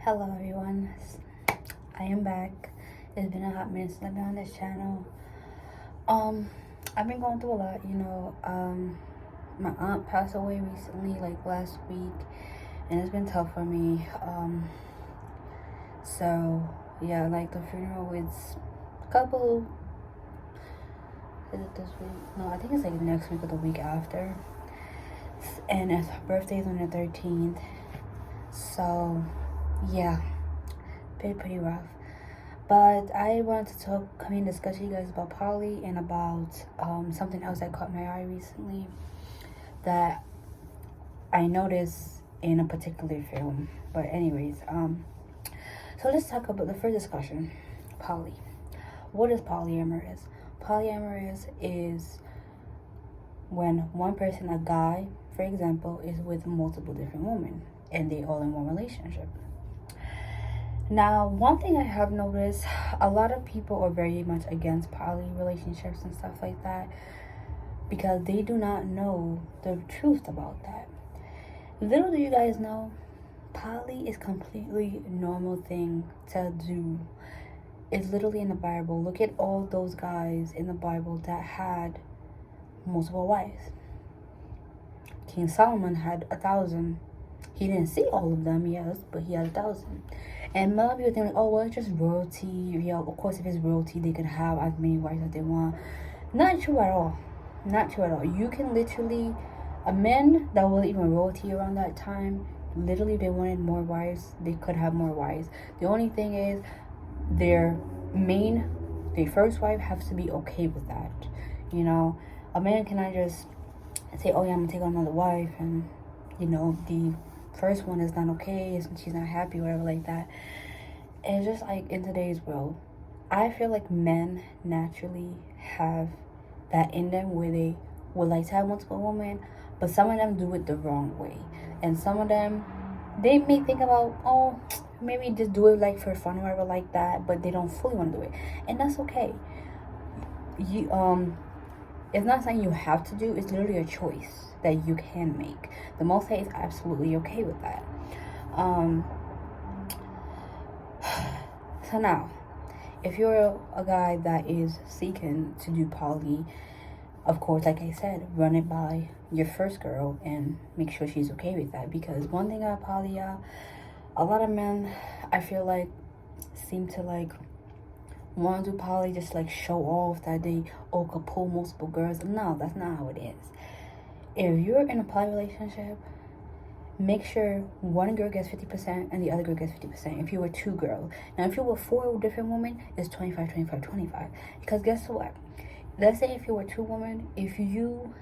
Hello everyone, I am back. It's been a hot minute since I've been on this channel. I've been going through a lot, my aunt passed away recently, like last week, and it's been tough for me. So yeah, like the funeral is is it this week? No, I think it's like next week or the week after. And her birthday's on the 13th. So yeah, been pretty rough. But I wanted to discuss to you guys about Polly and about something else that caught my eye recently that I noticed in a particular film. But anyways, so let's talk about the first discussion, Poly. What is polyamorous? Polyamorous is when one person, a guy, for example, is with multiple different women and they all in one relationship. Now, one thing I have noticed, a lot of people are very much against poly relationships and stuff like that because they do not know the truth about that. Little do you guys know, poly is completely normal thing to do. It's literally in the Bible. Look at all those guys in the Bible that had multiple wives. King Solomon had 1,000. He didn't see all of them, yes, but he had 1,000. And a lot of people think like, oh, well, it's just royalty. Yeah, of course, if it's royalty, they can have as many wives as they want. Not true at all. Not true at all. You can literally, a man that was even royalty around that time, literally, if they wanted more wives, they could have more wives. The only thing is, their first wife has to be okay with that. You know, a man cannot just say, oh yeah, I'm gonna take on another wife, and the first one is not okay, she's not happy, whatever like that. And just like in today's world, I feel like men naturally have that in them where they would like to have multiple women, but some of them do it the wrong way. And some of them, they may think about, oh, maybe just do it like for fun or whatever like that, but they don't fully want to do it. And that's okay. It's not something you have to do, it's literally a choice that you can make. The Most High is absolutely okay with that. So now, if you're a guy that is seeking to do poly, of course, like I said, run it by your first girl and make sure she's okay with that. Because one thing about poly, a lot of men, I feel like, seem to like want to do poly just like show off that they could pull multiple girls. No, that's not how it is. If you're in a poly relationship, make sure one girl gets 50% and the other girl gets 50%. If you were two girls. Now, if you were four different women, it's 25, 25, 25. Because guess what? Let's say if you were two women, if you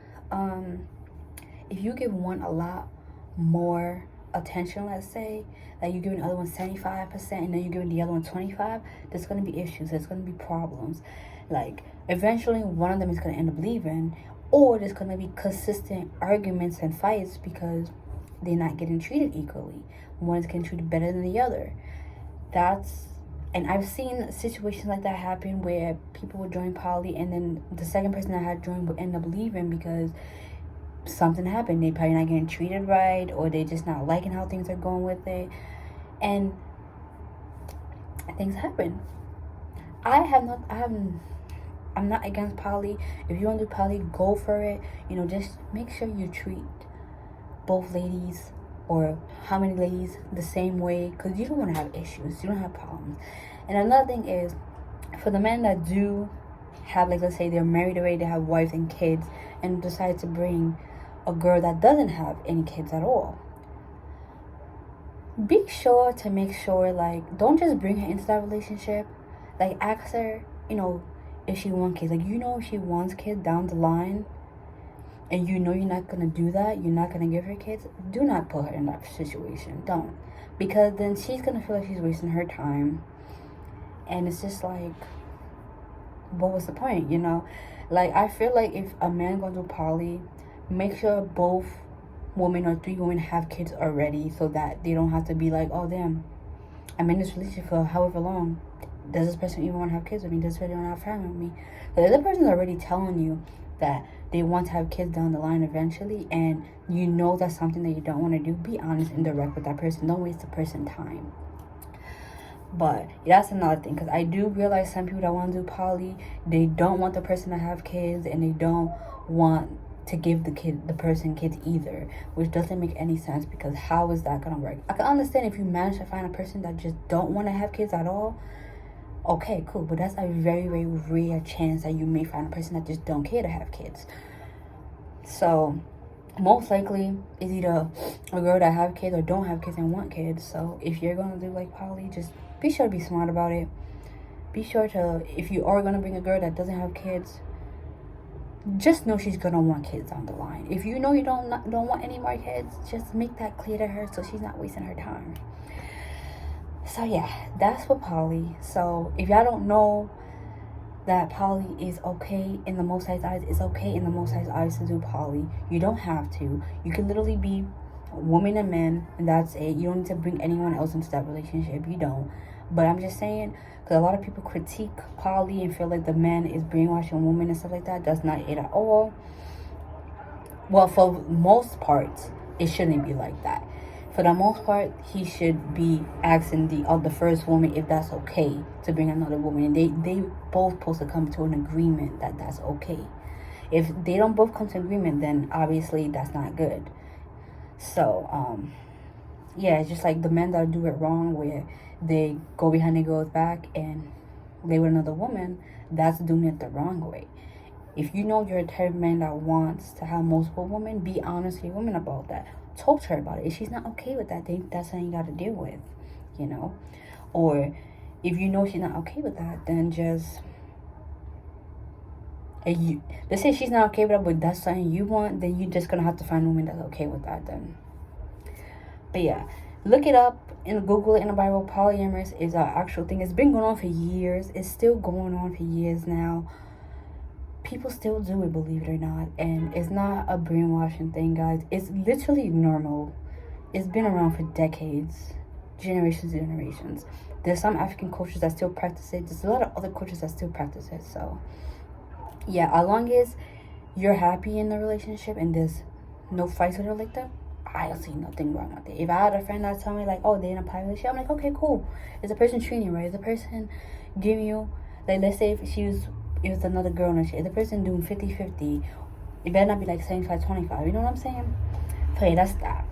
give one a lot more attention, let's say, that you're giving the other one 75% and then you're giving the other one 25%, there's going to be issues. There's going to be problems. Like, eventually one of them is going to end up leaving, or there's going to be consistent arguments and fights because they're not getting treated equally. One is getting treated better than the other. And I've seen situations like that happen where people would join poly and then the second person that had joined would end up leaving because something happened. They probably not getting treated right, or they just not liking how things are going with it, and things happen. I'm not against poly. If you want to do poly, go for it. Just make sure you treat both ladies or how many ladies the same way, because you don't want to have issues. You don't have problems. And another thing is, for the men that do have, like, let's say they're married already, they have wives and kids, and decide to bring a girl that doesn't have any kids at all, be sure to make sure, like, don't just bring her into that relationship. Like, ask her, if she wants kids. Like, if she wants kids down the line, and you're not going to do that, you're not going to give her kids, do not put her in that situation. Don't. Because then she's going to feel like she's wasting her time. And it's just like, what was the point, Like, I feel like if a man going to do poly, make sure both women or three women have kids already so that they don't have to be like, oh, damn, I'm in this relationship for however long. Does this person even want to have kids with me? Does this person want to have family with me? But the other person's already telling you that they want to have kids down the line eventually, and that's something that you don't want to do, be honest and direct with that person. Don't waste the person's time. But that's another thing, because I do realize some people that want to do poly, they don't want the person to have kids, and they don't want to give the person kids either, which doesn't make any sense, because how is that gonna work? I can understand if you manage to find a person that just don't want to have kids at all. Okay, cool, but that's a very, very rare chance that you may find a person that just don't care to have kids. So most likely it's either a girl that have kids or don't have kids and want kids. So if you're gonna do like poly, just be sure to be smart about it. Be sure to, if you are gonna bring a girl that doesn't have kids, just know she's gonna want kids down the line. If you know you don't want any more kids, just make that clear to her so she's not wasting her time. So yeah, that's what poly. So if y'all don't know that poly is okay in the Most High's eyes, it's okay in the Most High's eyes to do poly. You don't have to. You can literally be women and men, and that's it. You don't need to bring anyone else into that relationship. You don't. But I'm just saying, because a lot of people critique poly and feel like the man is brainwashing women and stuff like that. That's not it at all. Well, for most parts, it shouldn't be like that. For the most part, he should be asking the first woman if that's okay to bring another woman. And they both supposed to come to an agreement that that's okay. If they don't both come to agreement, then obviously that's not good. So, yeah, it's just like the men that do it wrong, where they go behind their girl's back and lay with another woman, that's doing it the wrong way. If you know you're a type of man that wants to have multiple women, be honest with your woman about that. Talk to her about it. If she's not okay with that, then that's something you got to deal with, you know. Or if you know she's not okay with that, then just, let's say she's not okay with that, but that's something you want, then you're just gonna have to find a woman that's okay with that then. But yeah, look it up and Google it in the Bible. Polyamorous is an actual thing. It's been going on for years. It's still going on for years now. People still do it, believe it or not. And it's not a brainwashing thing, guys. It's literally normal. It's been around for decades. Generations and generations. There's some African cultures that still practice it. There's a lot of other cultures that still practice it. So, yeah, as long as you're happy in the relationship and there's no fights with her like that, I don't see nothing wrong with it. If I had a friend that told me, like, oh, they're in a poly relationship, I'm like, okay, cool. Is the person treating you right? Is the person giving you, like, let's say if it was another girl and shit, the person doing 50-50, it better not be like 75-25, you know what I'm saying? So yeah, that's that.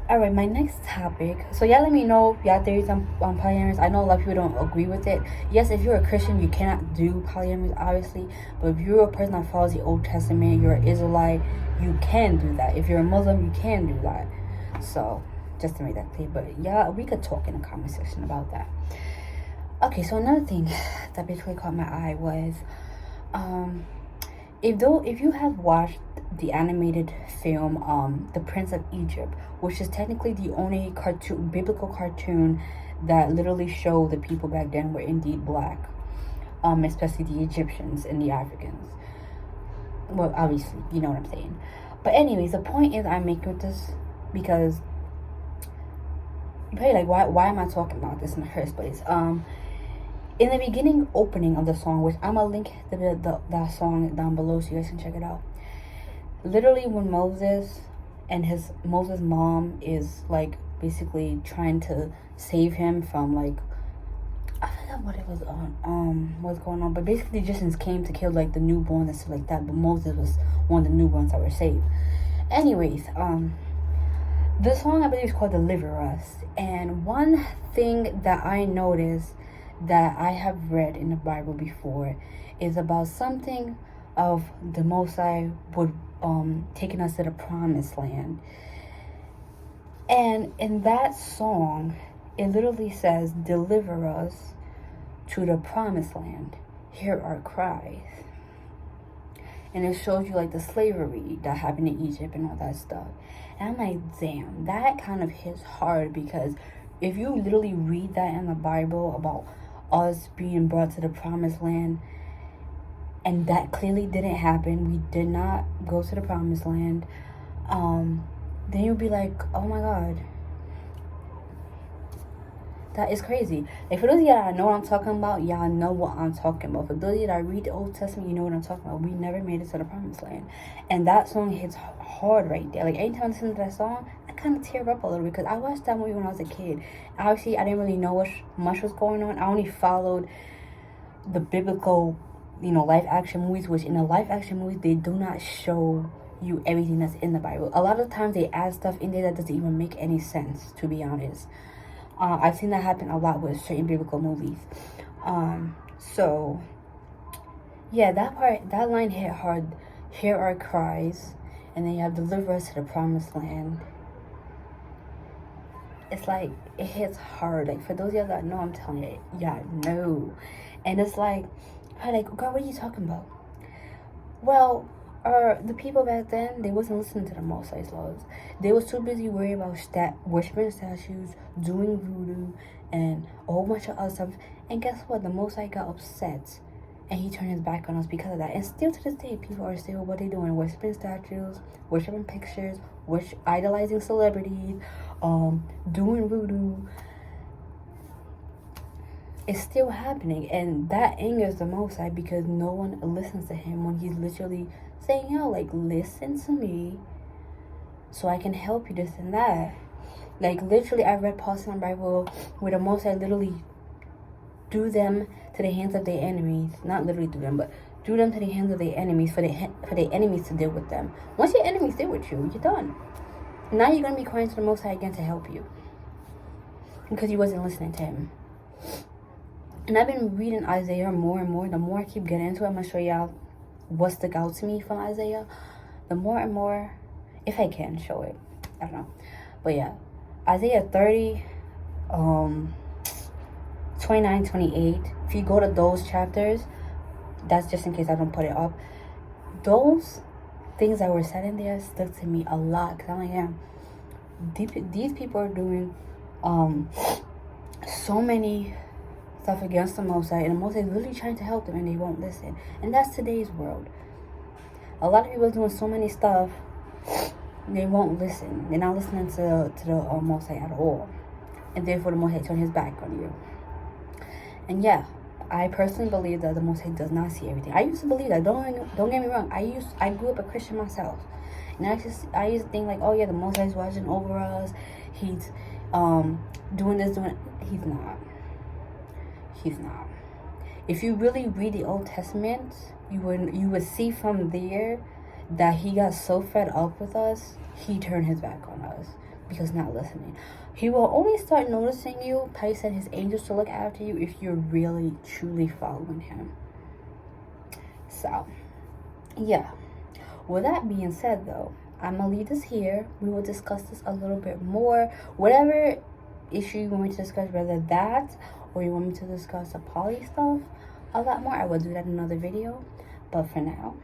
Alright, my next topic. So y'all let me know y'all theories on polyamorous. I know a lot of people don't agree with it. Yes, if you're a Christian, you cannot do polyamorous, obviously. But if you're a person that follows the Old Testament, you're an Israelite, you can do that. If you're a Muslim, you can do that. So, just to make that clear. But yeah, we could talk in the comment section about that. Okay, so another thing that basically caught my eye was, if you have watched the animated film, The Prince of Egypt, which is technically the only biblical cartoon that literally showed the people back then were indeed black, especially the Egyptians and the Africans. Well, obviously, you know what I'm saying. But anyways, the point is I'm making with this because, hey, like, why am I talking about this in the first place? In the beginning opening of the song, which I'm gonna link that song down below so you guys can check it out. Literally, when Moses mom is like basically trying to save him from, like, I forgot what it was what's going on, but basically the Egyptians came to kill like the newborns and stuff like that, but Moses was one of the newborns that were saved. Anyways, the song I believe is called Deliver Us, and one thing that I noticed that I have read in the Bible before is about something of the Most High would taking us to the promised land. And in that song, it literally says, deliver us to the promised land. Hear our cries. And it shows you like the slavery that happened in Egypt and all that stuff. And I'm like, damn, that kind of hits hard, because if you literally read that in the Bible about us being brought to the promised land, and that clearly didn't happen, we did not go to the promised land, then you'll be like, oh my God, that is crazy. Like, for those of y'all that know what I'm talking about, y'all know what I'm talking about. For those of you that read the Old Testament, you know what I'm talking about. We never made it to the promised land. And that song hits hard right there. Like, anytime I listen to that song, I kind kind of tear up a little because I watched that movie when I was a kid. Obviously, I didn't really know what much was going on. I only followed the biblical, live action movies, which in the live action movies, they do not show you everything that's in the Bible. A lot of times they add stuff in there that doesn't even make any sense, to be honest. I've seen that happen a lot with certain biblical movies. So yeah, that line hit hard. Hear our cries, and then you have deliver us to the promised land. It's like, it hits hard. Like, for those of y'all that know, I'm telling you, yeah, no. And it's like, I'm like, God, what are you talking about? Well, the people back then, they wasn't listening to the Most High's laws. They was too busy worrying about worshiping statues, doing voodoo, and a whole bunch of other stuff. And guess what? The Most High got upset, and he turned his back on us because of that. And still to this day, people are still what they doing: worshiping statues, worshiping pictures, idolizing celebrities, doing voodoo. It's still happening, and that angers the Most High because no one listens to him when he's literally saying, yo, like, listen to me so I can help you, this and that. Like, literally, I read parts in the Bible where the Most High literally do them to the hands of their enemies. Not literally do them, but do them to the hands of their enemies for their enemies to deal with them. Once your enemies deal with you, you're done. Now you're going to be crying to the Most High again to help you because you wasn't listening to him. And I've been reading Isaiah more and more. The more I keep getting into it, I'm going to show y'all what stuck out to me from Isaiah. The more and more, if I can show it. I don't know. But yeah, Isaiah 30, 29, 28. If you go to those chapters, that's just in case I don't put it up. Those things that were said in there stuck to me a lot. Because I'm like, yeah, these people are doing so many stuff against the Most High, and the Most High is really trying to help them, and they won't listen. And that's today's world. A lot of people are doing so many stuff, they won't listen. They're not listening to the Most High at all, and therefore the Most High turned his back on you. And yeah, I personally believe that the Most High does not see everything. I used to believe that. Don't get me wrong. I grew up a Christian myself, and I used to think like, oh yeah, the Most High is watching over us. He's doing this, doing. He's not. He's not. If you really read the Old Testament, you would see from there that he got so fed up with us, he turned his back on us because not listening. He will only start noticing you, probably send his angels to look after you if you're really truly following him. So yeah, with that being said though, I'm gonna leave this here. We will discuss this a little bit more. Whatever issue you want me to discuss, whether that or you want me to discuss the poly stuff a lot more, I will do that in another video. But for now,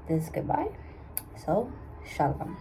this is goodbye. So, shalom.